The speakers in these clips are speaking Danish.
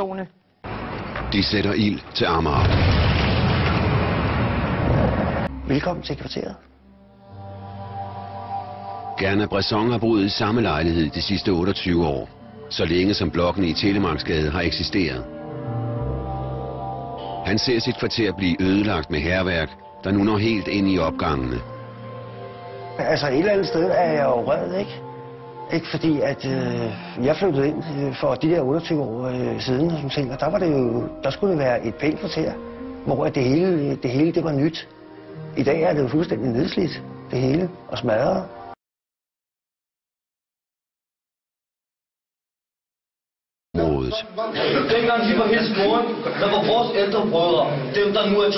krigszone. De sætter ild til Amager. Velkommen til kvarteret. Gerna Bresson har boet i samme lejlighed de sidste 28 år, så længe som blokken i Telemarksgade har eksisteret. Han ser sit kvarter blive ødelagt med hærværk, der nu når helt ind i opgangene. Altså et eller andet sted er jeg jo rød, ikke? Ikke fordi at jeg flyttede ind for de der 28 år siden, og der skulle det være et pænt kvarter, hvor det hele det var nyt. I dag er det jo fuldstændig nedslidt, det hele, og smadret. Dengang vi var helt små, der var vores ældre brødre, dem der nu er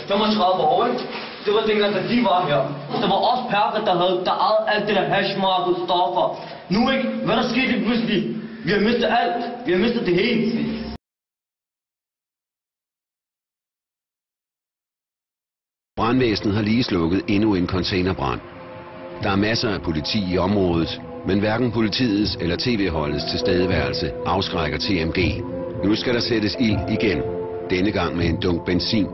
35 år, ikke? Det var dengang, da de var her. Der var også perker, der ejede alt det der hashmarked, stoffer. Nu ikke? Hvad der skete pludselig? Vi har mistet alt. Vi har mistet det hele. Brandvæsenet har lige slukket endnu en containerbrand. Der er masser af politi i området, men hverken politiets eller tv-holdets tilstedeværelse afskrækker TMG. Nu skal der sættes ild igen, denne gang med en dunk benzin.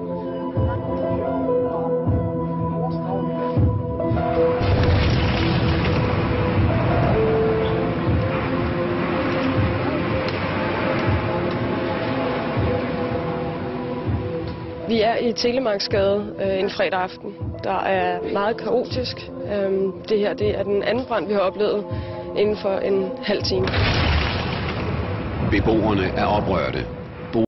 Vi er i Telemarksgade en fredag aften. Der er meget kaotisk. Det her det er den anden brand, vi har oplevet inden for en halv time. Beboerne er oprørte.